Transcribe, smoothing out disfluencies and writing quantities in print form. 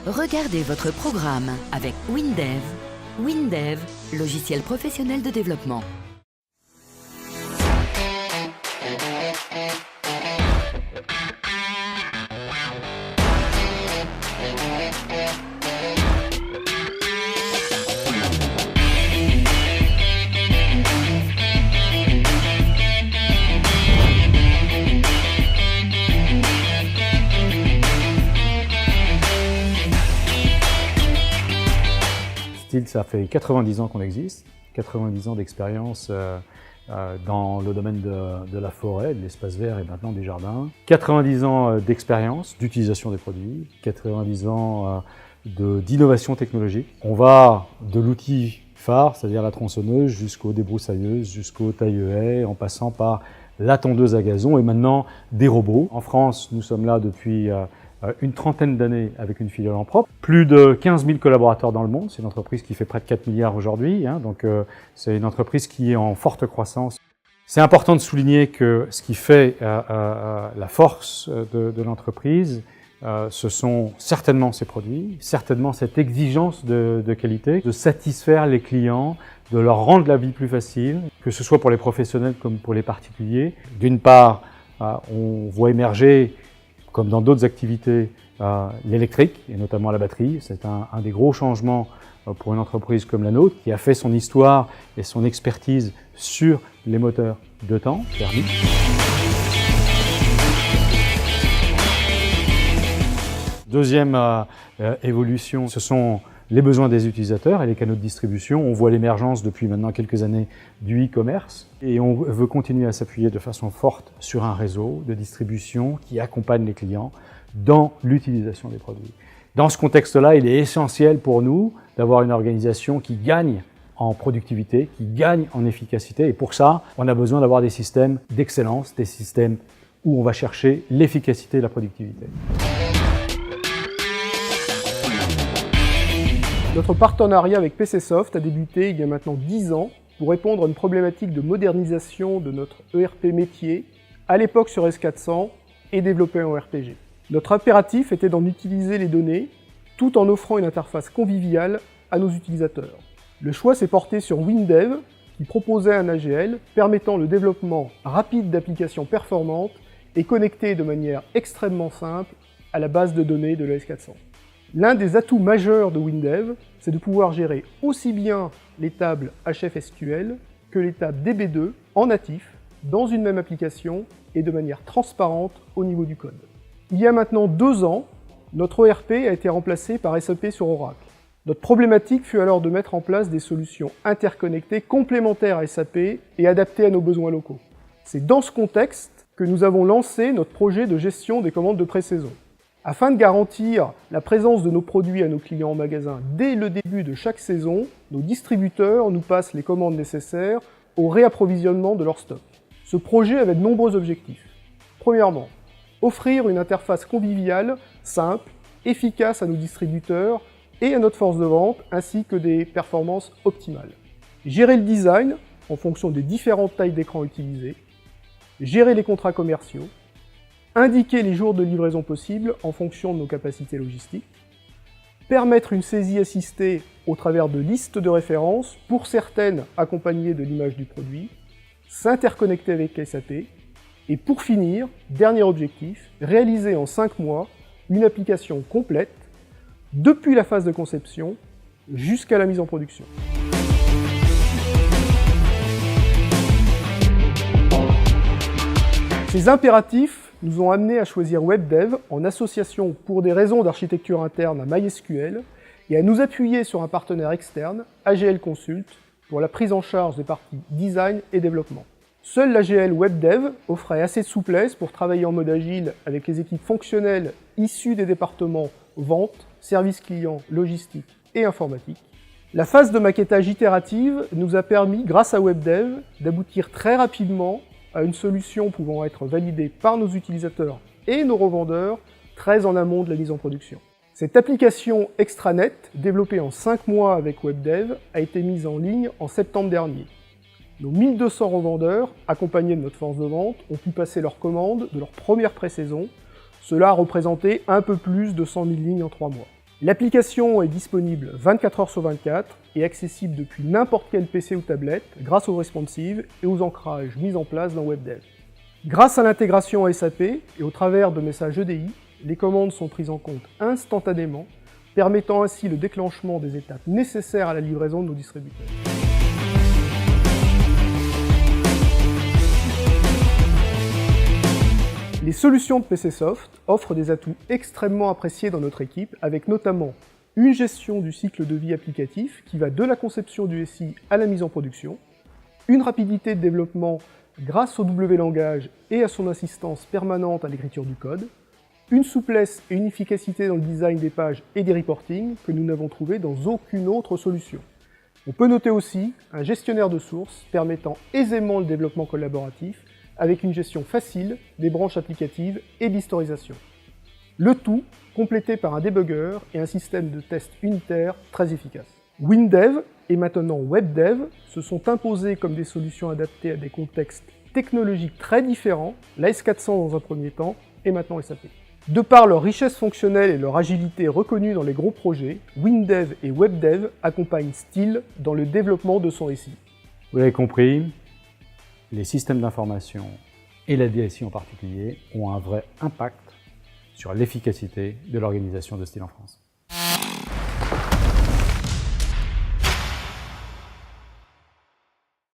Regardez votre programme avec WinDev. WinDev, logiciel professionnel de développement. Steel, ça fait 90 ans qu'on existe, 90 ans d'expérience dans le domaine de la forêt, de l'espace vert et maintenant des jardins. 90 ans d'expérience, d'utilisation des produits, 90 ans d'innovation technologique. On va de l'outil phare, c'est-à-dire la tronçonneuse, jusqu'aux débroussailleuses, jusqu'aux taille-haies, en passant par la tondeuse à gazon et maintenant des robots. En France, nous sommes là depuis une trentaine d'années avec une filiale en propre. Plus de 15 000 collaborateurs dans le monde. C'est une entreprise qui fait près de 4 milliards aujourd'hui. Donc c'est une entreprise qui est en forte croissance. C'est important de souligner que ce qui fait la force de l'entreprise, ce sont certainement ses produits, certainement cette exigence de qualité, de satisfaire les clients, de leur rendre la vie plus facile, que ce soit pour les professionnels comme pour les particuliers. D'une part, on voit émerger, comme dans d'autres activités, l'électrique, et notamment la batterie. C'est un des gros changements pour une entreprise comme la nôtre, qui a fait son histoire et son expertise sur les moteurs de temps thermiques. Deuxième évolution, ce sont les besoins des utilisateurs et les canaux de distribution. On voit l'émergence depuis maintenant quelques années du e-commerce et on veut continuer à s'appuyer de façon forte sur un réseau de distribution qui accompagne les clients dans l'utilisation des produits. Dans ce contexte-là, il est essentiel pour nous d'avoir une organisation qui gagne en productivité, qui gagne en efficacité et pour ça, on a besoin d'avoir des systèmes d'excellence, des systèmes où on va chercher l'efficacité et la productivité. Notre partenariat avec PCsoft a débuté il y a maintenant 10 ans pour répondre à une problématique de modernisation de notre ERP métier, à l'époque sur S400 et développé en RPG. Notre impératif était d'en utiliser les données tout en offrant une interface conviviale à nos utilisateurs. Le choix s'est porté sur WinDev qui proposait un AGL permettant le développement rapide d'applications performantes et connectées de manière extrêmement simple à la base de données de la S400. L'un des atouts majeurs de WinDev, c'est de pouvoir gérer aussi bien les tables HFSQL que les tables DB2 en natif, dans une même application et de manière transparente au niveau du code. Il y a maintenant 2 ans, notre ERP a été remplacé par SAP sur Oracle. Notre problématique fut alors de mettre en place des solutions interconnectées complémentaires à SAP et adaptées à nos besoins locaux. C'est dans ce contexte que nous avons lancé notre projet de gestion des commandes de pré-saison. Afin de garantir la présence de nos produits à nos clients en magasin dès le début de chaque saison, nos distributeurs nous passent les commandes nécessaires au réapprovisionnement de leur stock. Ce projet avait de nombreux objectifs. Premièrement, offrir une interface conviviale, simple, efficace à nos distributeurs et à notre force de vente, ainsi que des performances optimales. Gérer le design en fonction des différentes tailles d'écran utilisées, gérer les contrats commerciaux, indiquer les jours de livraison possibles en fonction de nos capacités logistiques, permettre une saisie assistée au travers de listes de références, pour certaines accompagnées de l'image du produit, s'interconnecter avec SAP, et pour finir, dernier objectif, réaliser en 5 mois une application complète, depuis la phase de conception jusqu'à la mise en production. Ces impératifs nous ont amenés à choisir WebDev en association pour des raisons d'architecture interne à MySQL et à nous appuyer sur un partenaire externe, AGL Consult, pour la prise en charge des parties design et développement. Seul l'AGL WebDev offrait assez de souplesse pour travailler en mode agile avec les équipes fonctionnelles issues des départements vente, service client, logistique et informatique. La phase de maquettage itérative nous a permis, grâce à WebDev, d'aboutir très rapidement à une solution pouvant être validée par nos utilisateurs et nos revendeurs très en amont de la mise en production. Cette application extranet, développée en 5 mois avec WebDev, a été mise en ligne en septembre dernier. Nos 1200 revendeurs, accompagnés de notre force de vente, ont pu passer leurs commandes de leur première pré-saison. Cela a représenté un peu plus de 100 000 lignes en 3 mois. L'application est disponible 24 heures sur 24 et accessible depuis n'importe quel PC ou tablette grâce aux responsives et aux ancrages mis en place dans WebDev. Grâce à l'intégration à SAP et au travers de messages EDI, les commandes sont prises en compte instantanément, permettant ainsi le déclenchement des étapes nécessaires à la livraison de nos distributeurs. Les solutions de PCsoft offrent des atouts extrêmement appréciés dans notre équipe, avec notamment une gestion du cycle de vie applicatif qui va de la conception du SI à la mise en production, une rapidité de développement grâce au W-langage et à son assistance permanente à l'écriture du code, une souplesse et une efficacité dans le design des pages et des reportings que nous n'avons trouvé dans aucune autre solution. On peut noter aussi un gestionnaire de sources permettant aisément le développement collaboratif avec une gestion facile des branches applicatives et d'historisation. Le tout complété par un débugger et un système de test unitaire très efficace. WinDev et maintenant WebDev se sont imposés comme des solutions adaptées à des contextes technologiques très différents, la S400 dans un premier temps et maintenant SAP. De par leur richesse fonctionnelle et leur agilité reconnue dans les gros projets, WinDev et WebDev accompagnent Steel dans le développement de son SI. Vous l'avez compris, les systèmes d'information et la DSI en particulier ont un vrai impact sur l'efficacité de l'organisation de Steel en France.